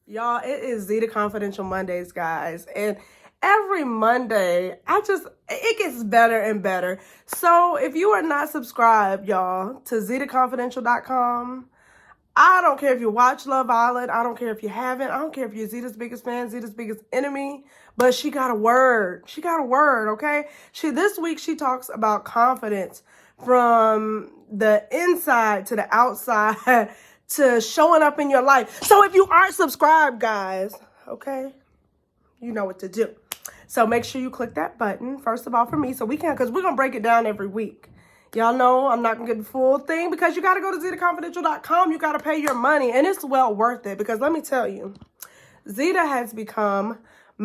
Y'all, it is Zeta Confidential Mondays, guys. And every Monday, it gets better and better. So if you are not subscribed, y'all, to zetaconfidential.com, I don't care if you watch Love Island. I don't care if you haven't. I don't care if you're Zeta's biggest fan, Zeta's biggest enemy. But she got a word. She got a word, okay? This week, she talks about confidence from the inside to the outside to showing up in your life. So if you aren't subscribed, guys, okay, you know what to do. So make sure you click that button, first of all, for me, so we can, because we're going to break it down every week. Y'all know I'm not going to get the full thing because you got to go to zetaconfidential.com. You got to pay your money, and it's well worth it because let me tell you, Zeta has become she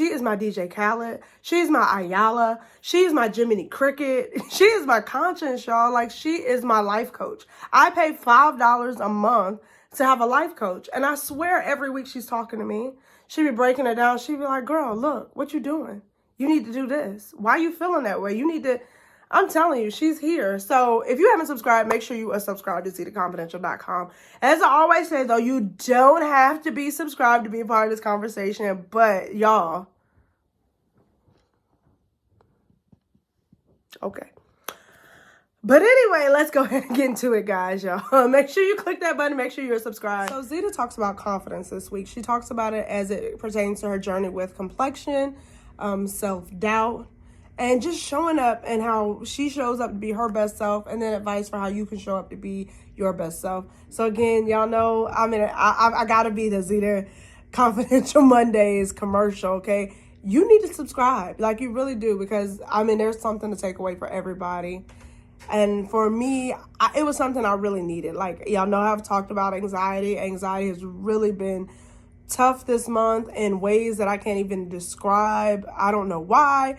is my DJ Khaled. She's my Ayala. She's my Jiminy Cricket. She is my conscience, y'all. Like, she is my life coach. I pay $5 a month to have a life coach. And I swear every week she's talking to me. She be breaking it down. She be like, girl, look, what you doing? You need to do this. Why are you feeling that way? You need to... I'm telling you, she's here. So if you haven't subscribed, make sure you are subscribed to zetamorrison.com. As I always say, though, you don't have to be subscribed to be a part of this conversation. But, y'all. Okay. But anyway, let's go ahead and get into it, guys, y'all. Make sure you click that button. Make sure you're subscribed. So Zeta talks about confidence this week. She talks about it as it pertains to her journey with complexion, self-doubt, and just showing up and how she shows up to be her best self, and then advice for how you can show up to be your best self. So again, y'all know, I gotta be the Zeta Confidential Mondays commercial, okay? You need to subscribe, like you really do, because there's something to take away for everybody. And for me, it was something I really needed. Like, y'all know I've talked about anxiety. Anxiety has really been tough this month in ways that I can't even describe. I don't know why.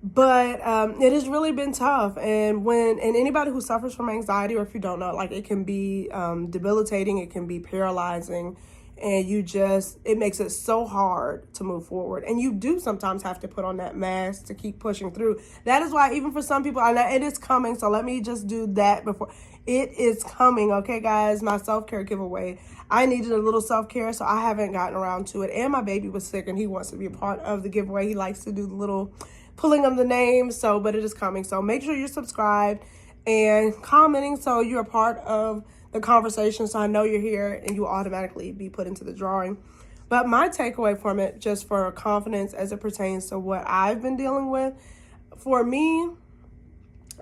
But it has really been tough. And anybody who suffers from anxiety, or if you don't know, like, it can be debilitating, it can be paralyzing, and it makes it so hard to move forward. And you do sometimes have to put on that mask to keep pushing through. That is why, even for some people, it is coming. So let me just do that before. It is coming, okay, guys? My self-care giveaway. I needed a little self-care, so I haven't gotten around to it. And my baby was sick, and he wants to be a part of the giveaway. He likes to do the little pulling of the names, but it is coming. So make sure you're subscribed and commenting so you're a part of the conversation, so I know you're here and you automatically be put into the drawing. But my takeaway from it, just for confidence as it pertains to what I've been dealing with, for me,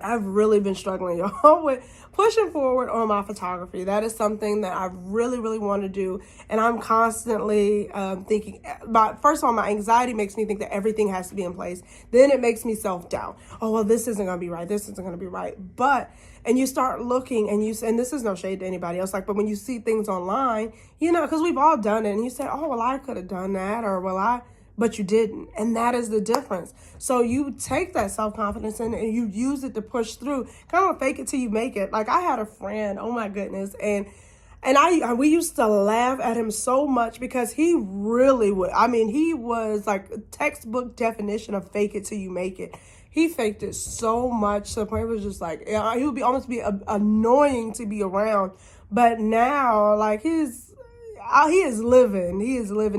I've really been struggling, y'all, with pushing forward on my photography. That is something that I really, really want to do. And I'm constantly thinking, first of all, my anxiety makes me think that everything has to be in place. Then it makes me self-doubt. Oh, well, this isn't going to be right. This isn't going to be right. And you start looking and this is no shade to anybody else, but when you see things online, because we've all done it, and you say, oh, well, I could have done that, but you didn't. And that is the difference. So you take that self-confidence and you use it to push through, kind of fake it till you make it. Like, I had a friend, oh my goodness, and we used to laugh at him so much because he really would. He was like a textbook definition of fake it till you make it. He faked it so much to the point it was just like, he would almost be annoying to be around. But now, like, he is living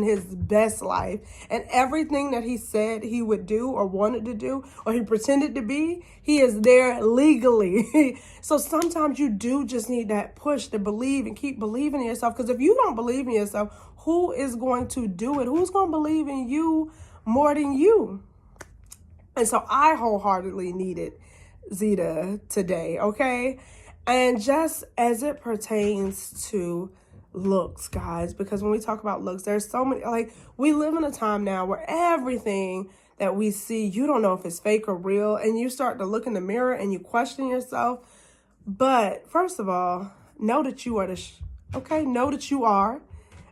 his best life, and everything that he said he would do or wanted to do or he pretended to be, he is there legally. So sometimes you do just need that push to believe and keep believing in yourself, because if you don't believe in yourself, who is going to do it? Who's going to believe in you more than you? And so I wholeheartedly needed Zeta today, okay? And just as it pertains to looks, guys, because when we talk about looks, there's so many, like, we live in a time now where everything that we see, you don't know if it's fake or real, and you start to look in the mirror and you question yourself. But first of all, know that you are okay? Know that you are.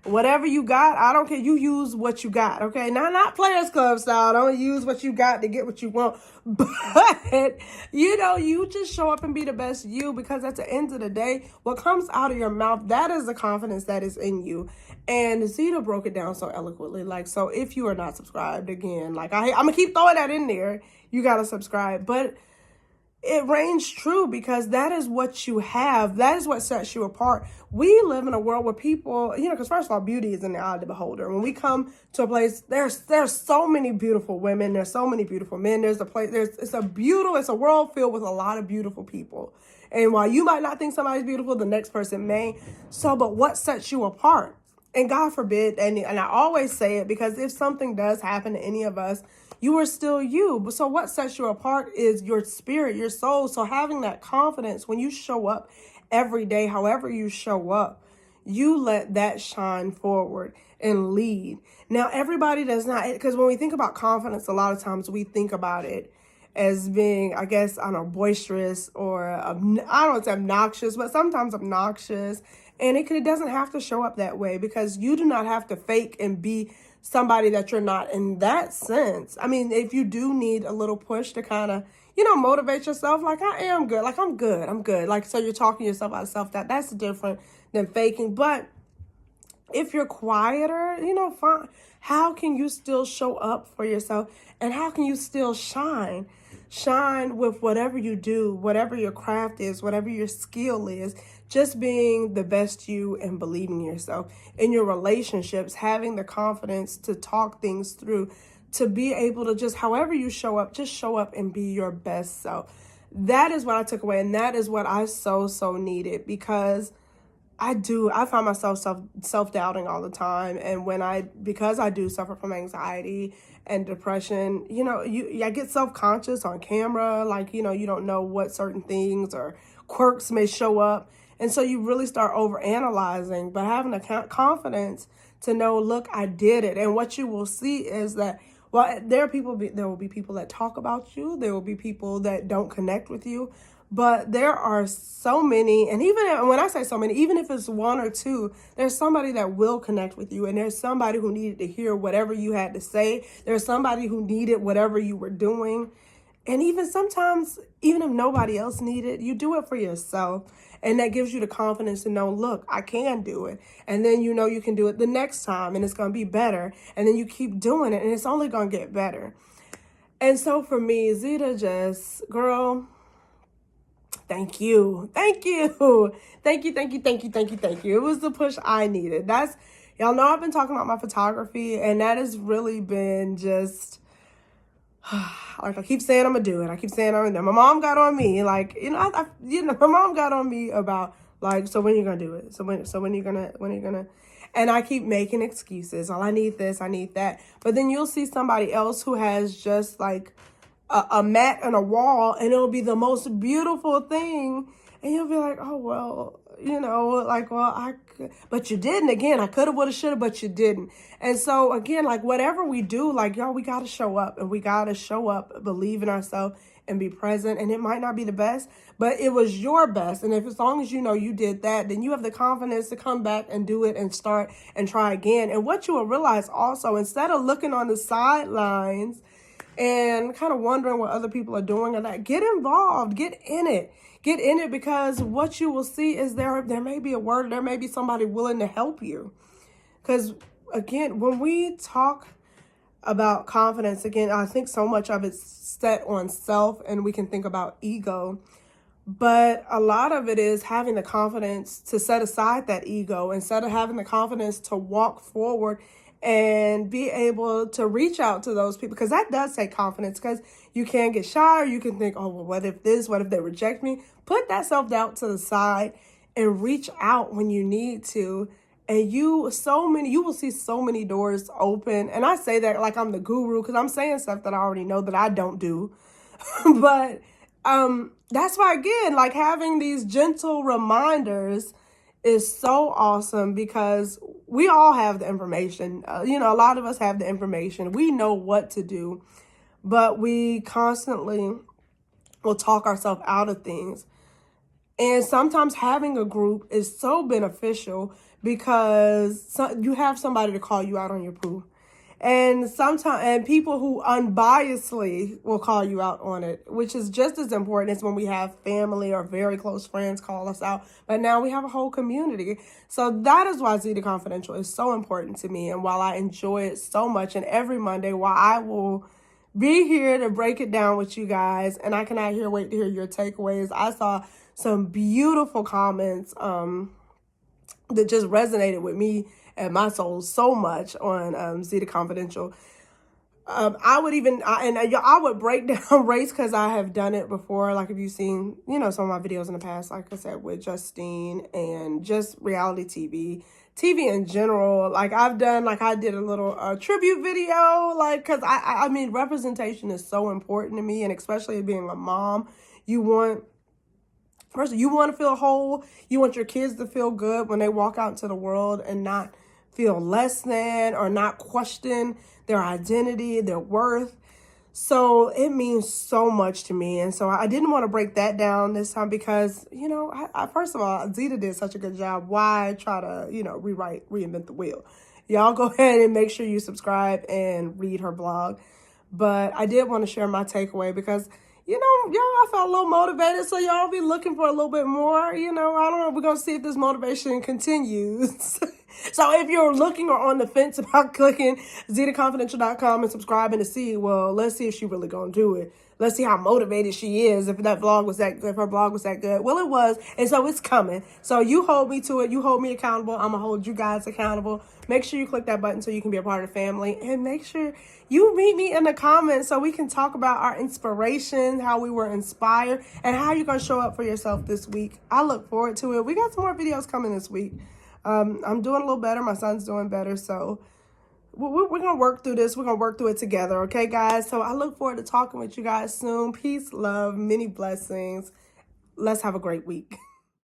Whatever you got, I don't care. You use what you got, okay? Not Players Club style. Don't use what you got to get what you want. But, you just show up and be the best you, because at the end of the day, what comes out of your mouth, that is the confidence that is in you. And Zeta broke it down so eloquently. Like, so if you are not subscribed, again, like, I'm going to keep throwing that in there. You got to subscribe. But it reigns true because that is what you have. That is what sets you apart. We live in a world where people, because first of all, beauty is in the eye of the beholder. When we come to a place, there's so many beautiful women. There's so many beautiful men. It's a world filled with a lot of beautiful people. And while you might not think somebody's beautiful, the next person may. But what sets you apart? And God forbid, and I always say it because if something does happen to any of us, you are still you. So what sets you apart is your spirit, your soul. So having that confidence when you show up every day, however you show up, you let that shine forward and lead. Now, everybody does not, because when we think about confidence, a lot of times we think about it as being, I guess, I don't know, boisterous or, I don't know, it's obnoxious, but sometimes obnoxious. And it doesn't have to show up that way because you do not have to fake and be somebody that you're not in that sense. I mean, if you do need a little push to kind of, motivate yourself, like I am good, like I'm good. Like, so you're talking yourself out of self-doubt. That's different than faking. But if you're quieter, fine. How can you still show up for yourself? And how can you still shine? Shine with whatever you do, whatever your craft is, whatever your skill is, just being the best you and believing in yourself. In your relationships, having the confidence to talk things through, to be able to just, however you show up, just show up and be your best self. That is what I took away. And that is what I so needed because I find myself self-doubting all the time. And because I do suffer from anxiety and depression, I get self-conscious on camera. Like, you don't know what certain things or quirks may show up. And so you really start overanalyzing, but having the confidence to know, look, I did it. And what you will see is that, well, there will be people that talk about you. There will be people that don't connect with you. But there are so many, and even when I say so many, even if it's one or two, there's somebody that will connect with you. And there's somebody who needed to hear whatever you had to say. There's somebody who needed whatever you were doing. And even sometimes, even if nobody else needed, you do it for yourself. And that gives you the confidence to know, look, I can do it. And then you can do it the next time and it's going to be better. And then you keep doing it and it's only going to get better. And so for me, Zeta, girl, thank you. Thank you. Thank you. It was the push I needed. Y'all know I've been talking about my photography and that has really been just, like I keep saying I'm gonna do it. I keep saying I'm gonna do it. My mom got on me, like, my mom got on me about like, so when you gonna do it? So when you gonna, and I keep making excuses. Oh, I need this, I need that. But then you'll see somebody else who has just like a mat and a wall and it'll be the most beautiful thing. And you'll be like, oh, well, but you didn't. Again, I could have, would have, should have, but you didn't. And so again, like whatever we do, like, y'all, we got to show up and we got to show up, believe in ourselves and be present. And it might not be the best, but it was your best. And if as long as you did that, then you have the confidence to come back and do it and start and try again. And what you will realize also, instead of looking on the sidelines and kind of wondering what other people are doing or that, get involved, get in it. Get in it because what you will see is there may be a word, there may be somebody willing to help you. Because again, when we talk about confidence, again, I think so much of it's set on self and we can think about ego. But a lot of it is having the confidence to set aside that ego instead of having the confidence to walk forward and be able to reach out to those people, because that does take confidence, because you can get shy or you can think, oh, well, what if they reject me? Put that self-doubt to the side and reach out when you need to. And you will see so many doors open. And I say that like I'm the guru because I'm saying stuff that I already know that I don't do. But that's why, again, like having these gentle reminders is so awesome because we all have the information. A lot of us have the information. We know what to do, but we constantly will talk ourselves out of things. And sometimes having a group is so beneficial because you have somebody to call you out on your poo. And people who unbiasedly will call you out on it, which is just as important as when we have family or very close friends call us out. But now we have a whole community. So that is why Zeta Confidential is so important to me. And while I enjoy it so much, and every Monday, while I will be here to break it down with you guys. And I cannot wait to hear your takeaways. I saw some beautiful comments that just resonated with me and my soul so much on Zeta Confidential. I would break down race because I have done it before. Like if you've seen, some of my videos in the past, like I said, with Justine and just reality TV in general. Like I did a little tribute video, like, cause I mean, representation is so important to me. And especially being a mom, you want to feel whole. You want your kids to feel good when they walk out into the world and not feel less than or not question their identity, their worth. So it means so much to me. And so I didn't want to break that down this time because, first of all, Zeta did such a good job. Why try to, reinvent the wheel? Y'all go ahead and make sure you subscribe and read her blog. But I did want to share my takeaway because, y'all, I felt a little motivated. So y'all be looking for a little bit more. I don't know. We're going to see if this motivation continues. So if you're looking or on the fence about clicking zetaconfidential.com and subscribing to see, well, let's see if she really going to do it. Let's see how motivated she is. If her blog was that good. Well, it was. And so it's coming. So you hold me to it. You hold me accountable. I'm going to hold you guys accountable. Make sure you click that button so you can be a part of the family. And make sure you meet me in the comments so we can talk about our inspiration, how we were inspired, and how you're going to show up for yourself this week. I look forward to it. We got some more videos coming this week. I'm doing a little better. My son's doing better. So we're going to work through this. We're going to work through it together. Okay, guys? So I look forward to talking with you guys soon. Peace, love, many blessings. Let's have a great week.